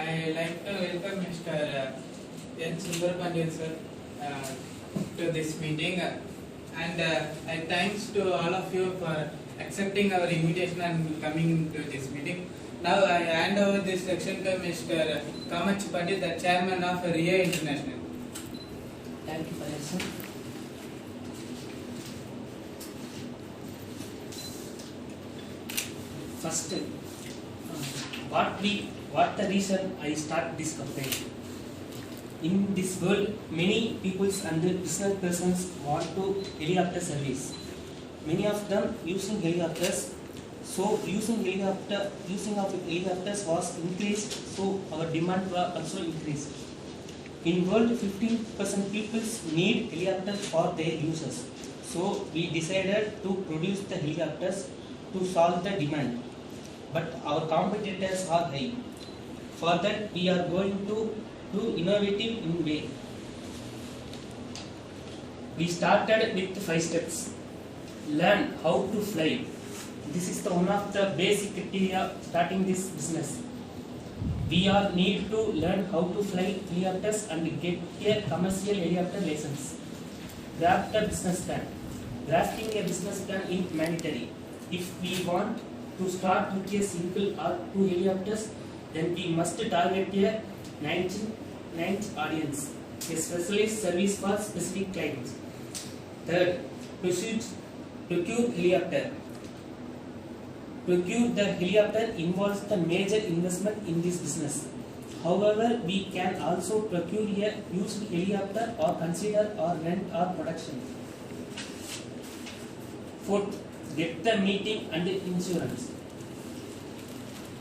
I like to welcome Mr. N. Pandi sir to this meeting, and thanks to all of you for accepting our invitation and coming to this meeting. Now I hand over this section to Mr. Kamatchi Pandi, the chairman of RIA International. Thank you for your sir. First, what the reason I start this campaign? In this world, many peoples and business persons want to helicopter service. Many of them using helicopters. So using of helicopters was increased. So our demand was also increased. In world, 15% peoples need helicopters for their users. So we decided to produce the helicopters to solve the demand. But our competitors are high. For that, we are going to do innovative in way. We started with 5 steps. Learn how to fly. This is one of the basic criteria starting this business. We are need to learn how to fly helicopters and get a commercial helicopter license. Draft a business plan. Drafting a business plan is mandatory. If we want to start with a single or 2 helicopters, then we must target a niche audience, a specialist service for specific clients. Third, procure helicopter. Procure the helicopter involves the major investment in this business. However, we can also procure a used helicopter or consider or rent or production. Fourth, get the meeting and insurance.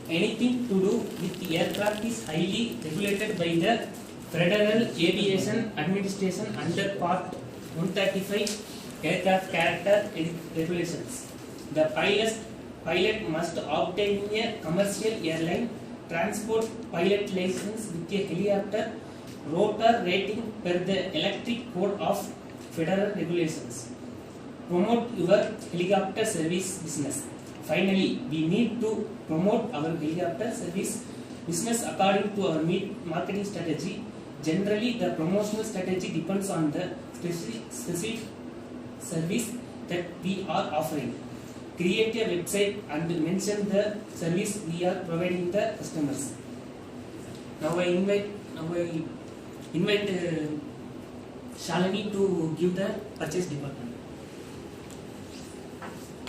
Anything to do with the aircraft is highly regulated by the Federal Aviation Administration under Part 135 Aircraft Character Regulations. The pilot must obtain a commercial airline transport pilot license with a helicopter rotor rating per the Electric Code of Federal Regulations. Promote your helicopter service business. Finally, we need to promote our helicopter service business according to our marketing strategy. Generally, the promotional strategy depends on the specific service that we are offering. Create a website and mention the service we are providing the customers. Now I invite Shalini to give the purchase department.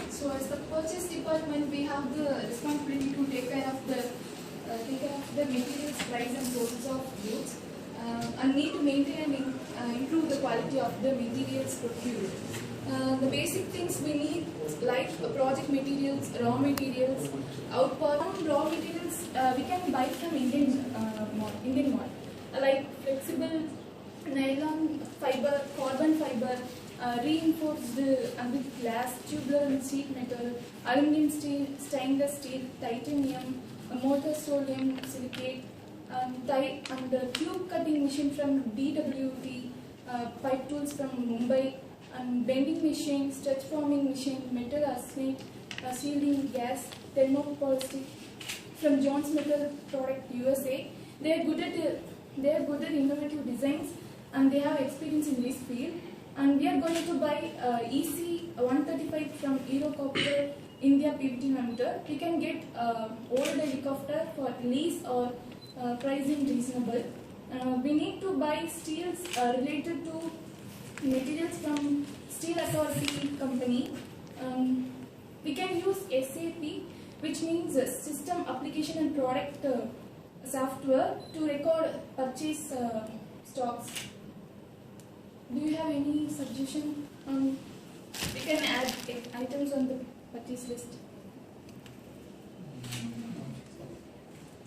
So as the purchase department, we have the responsibility to take care of the materials, price and sources of goods, and need to maintain and improve the quality of the materials procured. The basic things we need, like project materials, raw materials, outbound raw materials, we can buy from Indian mall, like flexible nylon fiber, carbon fiber, reinforced with glass, tubular and sheet metal, aluminum steel, stainless steel, titanium, mortar sodium silicate, and the tube cutting machine from DWT, pipe tools from Mumbai, and bending machine, stretch forming machine, metal arsenate, shielding gas, thermoplastic from Jones Metal Product USA. They are good at innovative designs and they have experience in this field. And we are going to buy EC 135 from Eurocopter India PVT Limited. We can get old helicopter for lease or pricing reasonable. We need to buy steels related to materials from Steel Authority Company. We can use SAP, which means System Application and Product Software, to record purchase stocks. Do you have any suggestion? We can add items on the purchase list.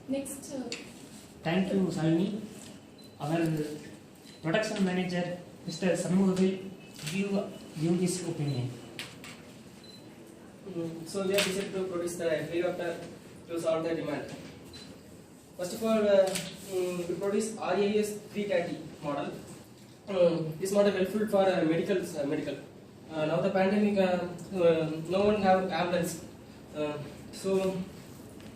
Next. Thank you, Shalini. Our production manager, Mr. Sammu, will give his opinion. So we are decided to produce the helicopter to solve the demand. First of all, we produce RAS 330 model. This model helpful for medical. Now the pandemic, no one have ambulance. So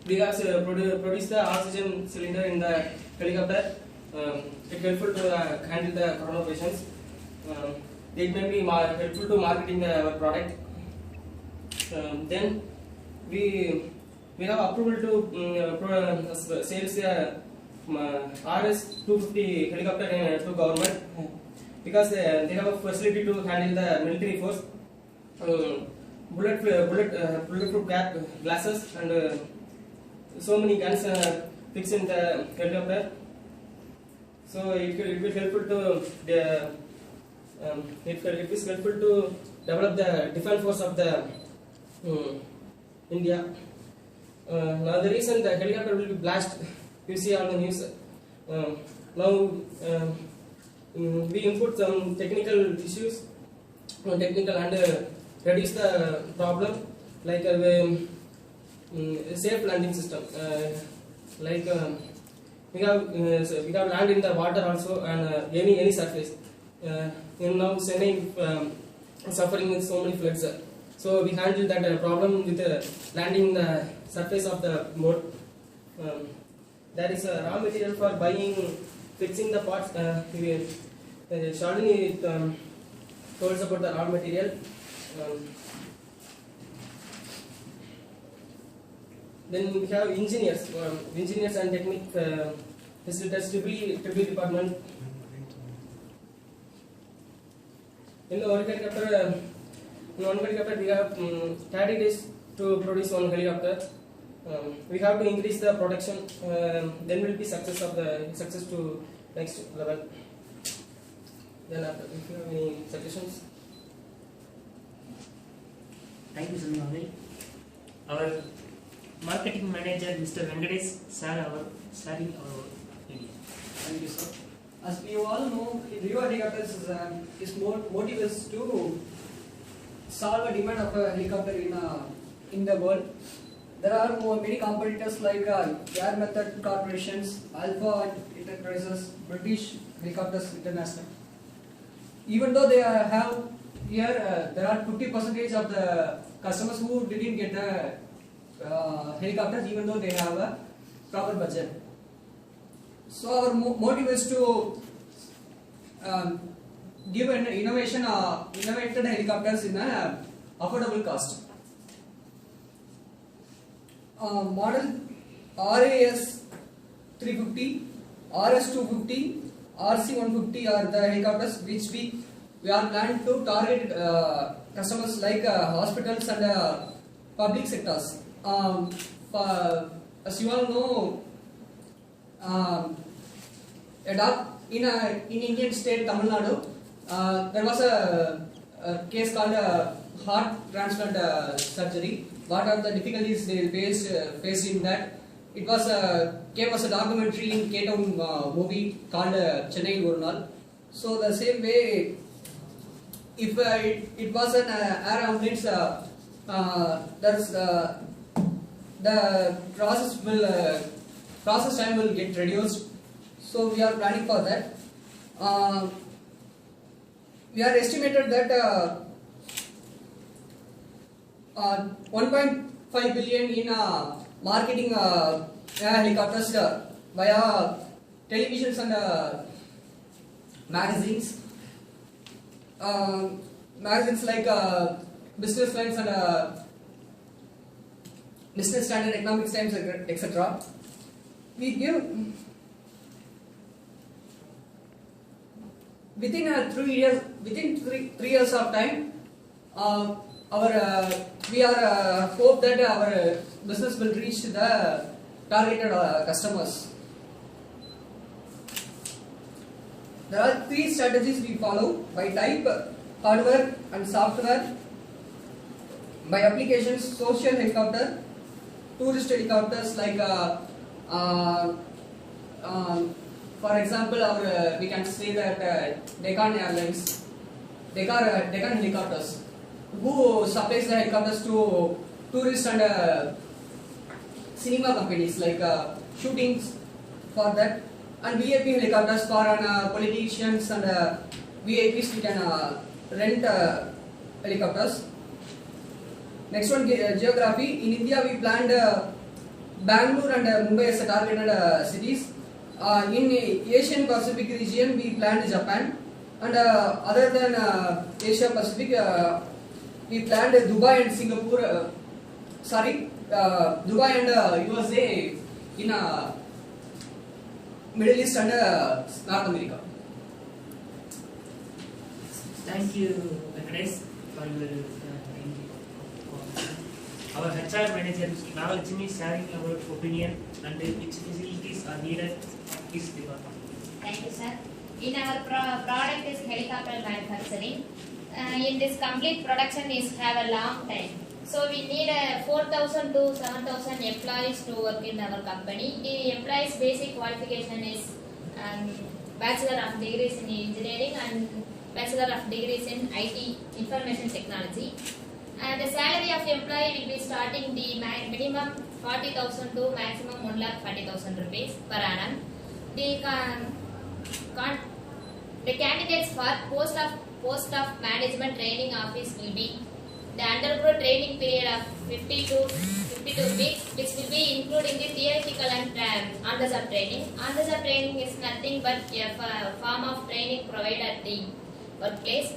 we have produce the oxygen cylinder in the helicopter. It helpful to handle the corona patients. It may be helpful to marketing our product. Then we have approval to sales RS-250 helicopter to government because they have a facility to handle the military force. Bulletproof glasses and so many guns fixed in the helicopter. So it will helpful to it is helpful to develop the defense force of the India. Now the reason the helicopter will be blast, you see on the news. Now we input some technical issues, technical and reduce the problem like a safe landing system. Like we have land in the water also and any surface. Now Chennai suffering with so many floods. So we handle that problem with landing in the surface of the boat. There is a raw material for buying, fixing the parts. Shalini told us about the raw material. Then we have engineers and technique facilities, triple department. In one helicopter we have 30 days to produce one helicopter. We have to increase the production. Then will be success to next level. Then after, if you have any suggestions. Thank you, Sanjay. Our marketing manager, Mr. Venkatesh, starting our video. Thank you, sir. As we all know, Rio helicopters is motive is to solve a demand of a helicopter in the world. There are many competitors like Air Method Corporations, Alpha Enterprises, British Helicopters International. Even though they have here, there are 50% of the customers who didn't get the helicopters, even though they have a proper budget. So our motive is to give an innovated helicopters in an affordable cost. Model RAS 350, RS 250, RC 150 are the helicopters which we are planned to target customers like hospitals and public sectors. As you all know, in Indian state Tamil Nadu, there was a case called heart transplant surgery. What are the difficulties they faced in that? It was came as a documentary in K-Town movie called Chennai Orunal. So the same way, if it was an air ambulance, the process time will get reduced. So we are planning for that. We are estimated that 1.5 billion in marketing helicopters via televisions and magazines. Magazines like Business Times and Business Standard, Economics Times, etc. We give within 3 years. Within 3 years of time, we are hope that our business will reach the targeted customers. There are 3 strategies we follow: by type, hardware and software; by applications, social helicopter, tourist helicopters like for example, we can say that Deccan Airlines, Deccan Helicopters, who supplies the helicopters to tourists and cinema companies like shootings for that, and VIP helicopters for politicians and VIPs. We can rent helicopters. Next one, geography. In India, we planned Bangalore and Mumbai as a targeted cities. In Asian Pacific region, we planned Japan, and other than Asia Pacific, we planned Dubai and Singapore. Dubai and USA in Middle East and North America. Thank you, Venkatesh, for your our HR manager Nagalaxmi is sharing our opinion and which facilities are needed of this department. Thank you, sir. In our product is helicopter manufacturing. In this complete production is have a long time. So we need 4,000 to 7,000 employees to work in our company. The employees' basic qualification is Bachelor of Degrees in Engineering and Bachelor of Degrees in IT Information Technology. And the salary of employee will be starting the minimum 40,000 to maximum 1,40,000 rupees per annum. The candidates for post of management training office will be the undergo training period of 52 weeks, which will be including the theoretical and on-the-job training. On-the-job training is nothing but a form of training provided at the workplace.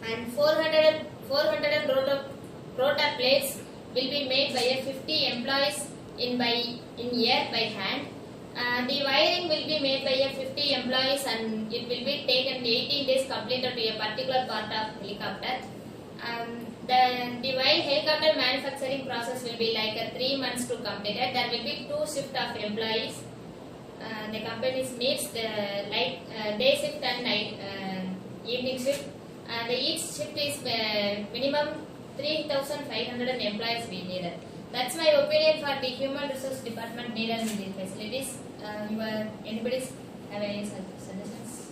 And 400 rotor plates will be made by 50 employees in year by hand. The wiring will be made by 50 employees and it will be taken 18 days completed to a particular part of helicopter. The while helicopter manufacturing process will be like 3 months to complete it. There will be 2 shifts of employees. The company needs the day shift and night evening shift. Each shift is minimum 3,500 employees we needed. That's my opinion for the human resource department needed in the facilities. Anybody have any suggestions?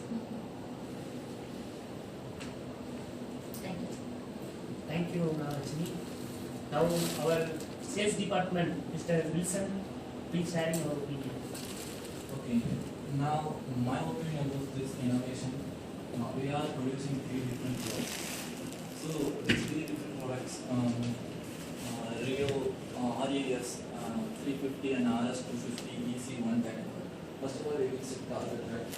Thank you. Thank you, Nagalaxmi. Now our sales department, Mr. Wilson, please share your opinion. Okay. Now my opinion about this innovation. We are producing 3 different products. So these 3 different products, Rio RAS 350 and RS 250 EC 110. First of all, we will set target, right?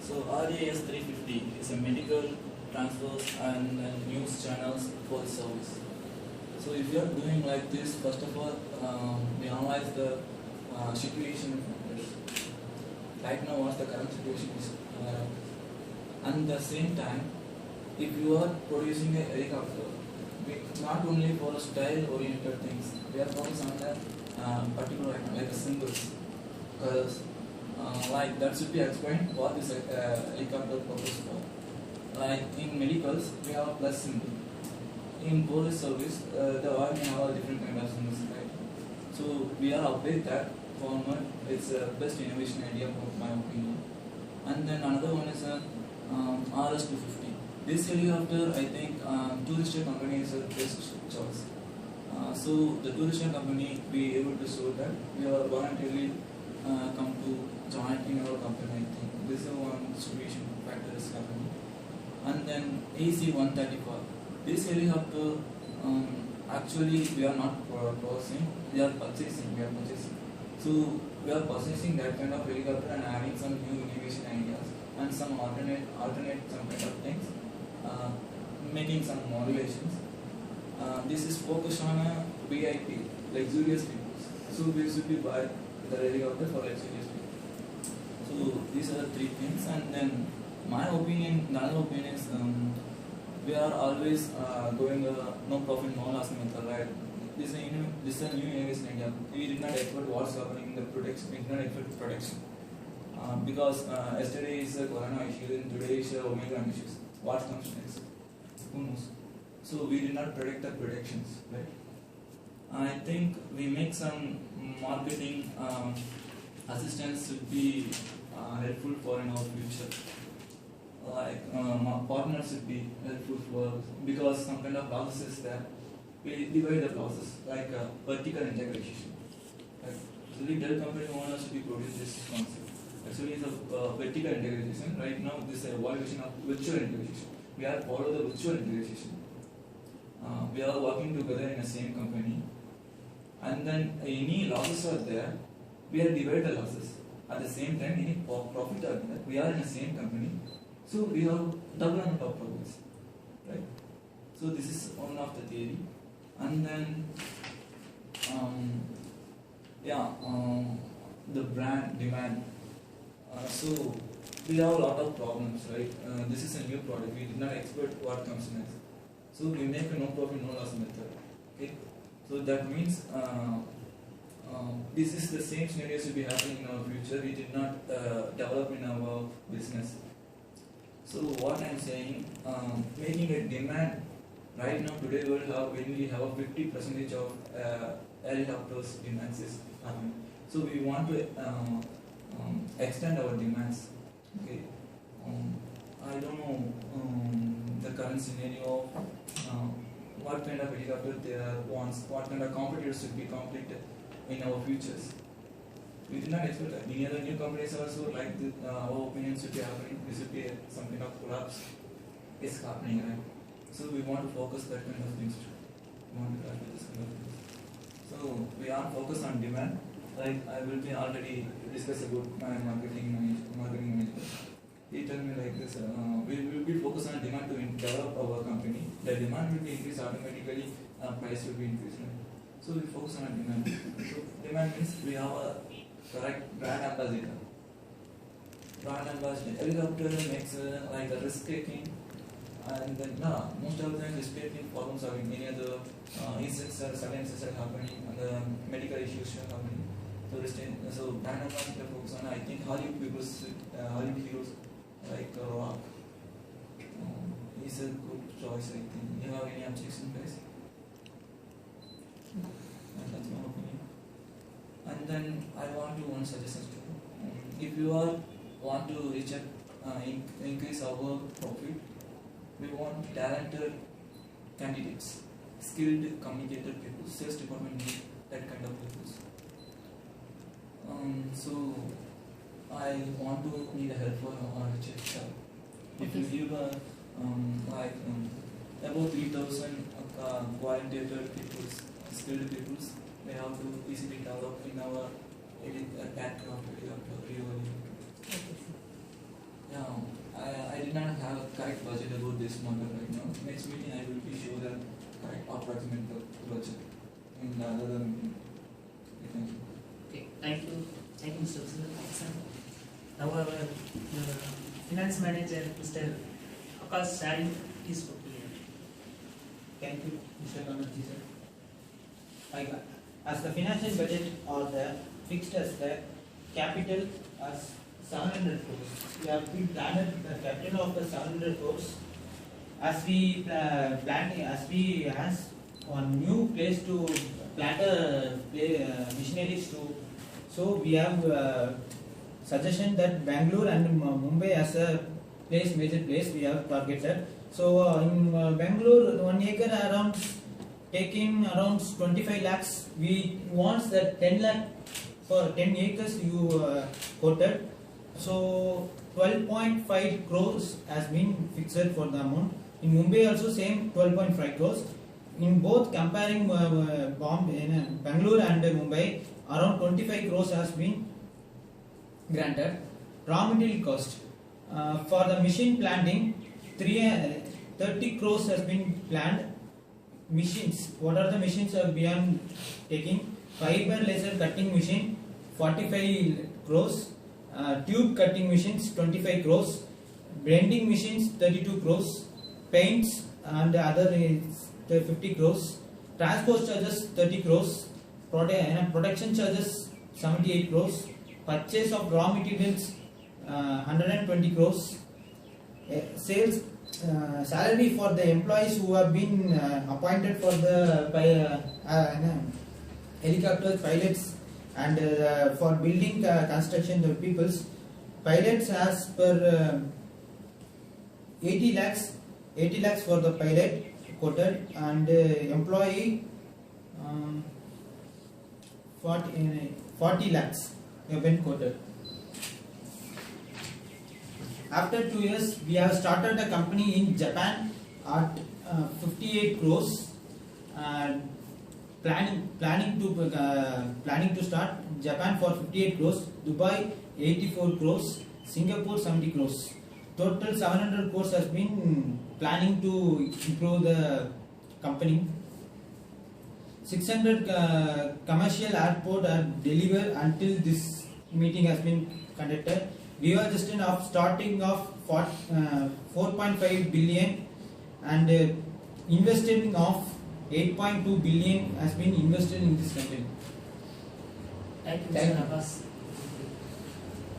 So RAS 350 is a medical transfers and news channels for the service. So if you are doing like this, first of all, we analyze the situation right now. What the current situation is. And at the same time, if you are producing a helicopter, not only for style-oriented things, we are focused on the particular like the symbols, colors, like that should be explained what is a helicopter purpose for. Like in medicals, we have a plus symbol. In police service, the army have a different kind of symbols, right? So we are update that format. It's the best innovation idea for my opinion. And then another one is a RS 250. This helicopter, I think, tourist company is the best choice. So the tourist company be able to show that we are voluntarily come to join in our company. I think this is one situation factor is happening. And then AC 134. This helicopter, actually we are not processing. We are purchasing. So we are purchasing that kind of helicopter and having some new innovation ideas and some alternate some kind of things, making some modulations. This is focused on a VIP, luxurious people. So we should be buy the helicopter for luxurious people. So these are the 3 things. And then my opinion, another opinion is we are always going no profit, no loss method, right? This is a new innovation idea. We did not expect what's happening in the protection. We did not expect protection. Because yesterday is a corona issue and today is Omicron issues. What comes next? Who knows? So we did not predict the predictions, right? I think we make some marketing assistance should be helpful for in our future. Like partners should be helpful for, because some kind of process is there. We divide the process like vertical integration. Right? So the Dell company owners should be producing this concept. Actually, it's a vertical integration. Right now, this is a evaluation of virtual integration. We are follow the virtual integration. We are working together in the same company, and then any losses are there, we are divided the losses. At the same time, any profit are there, we are in the same company, so we have double amount of profits, right? So this is one of the theory, and then the brand demand. So we have a lot of problems, right? This is a new product. We did not expect what comes next. So we make a no profit, no loss method. Okay. So that means this is the same scenario should be happening in our future. We did not develop in our business. So what I am saying, making a demand right now today we have a 50% of helicopters demands is happening. So we want to extend our demands. Okay. I don't know the current scenario, what kind of helicopter there wants, what kind of competitors should be completed in our futures. We did not expect that. Many other new companies also like our opinion should be happening. This should be some kind of collapse is happening, right? So we want to focus that kind of things too. We want to calculate this kind of things. So we are focused on demand. Like I will be already discuss about my marketing manager. He told me like this, we will be focused on demand to develop our company. The demand will be increased automatically, price will be increased. Right? So we focus on demand. So demand means we have a correct brand ambassador. Brand ambassador. Helicopter makes like a risk taking, and then most of the time risk taking problems are in many other instances, sudden instances are happening, and the medical issues are happening. So brand ambassador focus on, I think Hollywood heroes like Rock. He's a good choice, I think. You have any objection, guys? And that's my opinion. And then I want to one suggestion too. If you want to increase our profit, we want talented candidates, skilled, communicated people. Sales department need that kind of people. So I want to need a help for our HR. If you give about 3,000 qualified people, skilled people, we have to easily develop in our background. I did not have a correct budget about this number right now. Next meeting I will be sure that correct approximate budget in the other meeting. Thank you. Okay, thank you. Thank you, Mr. Wilson. Now our finance manager, Mr. Akash, sharing his opinion. Thank you, Mr. Kamatchi sir. As the financial budget or the fixed as the capital as 700 crores. We have been planned the capital of the 700 crores as we as we has one new place to plant missionaries to. So we have suggestion that Bangalore and Mumbai as a major place we have targeted. So in Bangalore, 1 acre around taking around 25 lakhs. We want that 10 lakh for 10 acres you quoted. So 12.5 crores has been fixed for the amount. In Mumbai also same 12.5 crores. In both comparing Bangalore and Mumbai, around 25 crores has been granted. Raw material cost for the machine planting, 30 crores has been planned. Machines, what are the machines we are taking? Fiber laser cutting machine, 45 crores. Tube cutting machines, 25 crores. Blending machines, 32 crores. Paints and other 50 crores. Transport charges, 30 crores. Production charges, 78 crores. Purchase of raw materials, 120 crores. Sales salary for the employees who have been appointed for the helicopter pilots and for building construction the peoples. Pilots as per 80 lakhs for the pilot quoted, and employee 40 lakhs have been quoted. After 2 years, we have started a company in Japan at 58 crores, and planning to start. Japan for 58 crores, Dubai 84 crores, Singapore 70 crores. Total 700 crores has been planning to improve the company. 600 commercial airport are delivered until this meeting has been conducted. We are just of starting of 4.5 billion and investing of 8.2 billion has been invested in this company. Thank you, Mr. Abbas.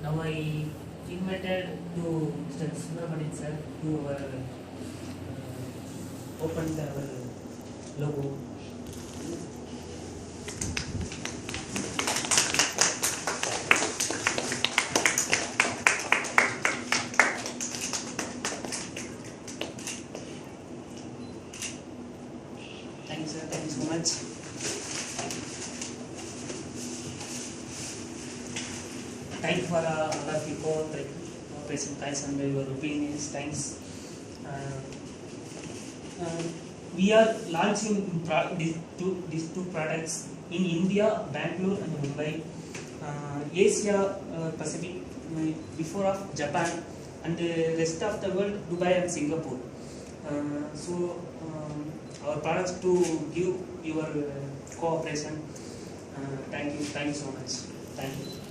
Now I invited to Mr. Sundarabhadan sir to open our logo. Thank you, sir. Thank you so much. Thank you for all of you cooperation. Thanks and your opinions. Thanks. We are launching these two products in India, Bangalore and Mumbai, Asia Pacific before of Japan, and the rest of the world, Dubai and Singapore. Our products to give your cooperation. Thank you so much. Thank you.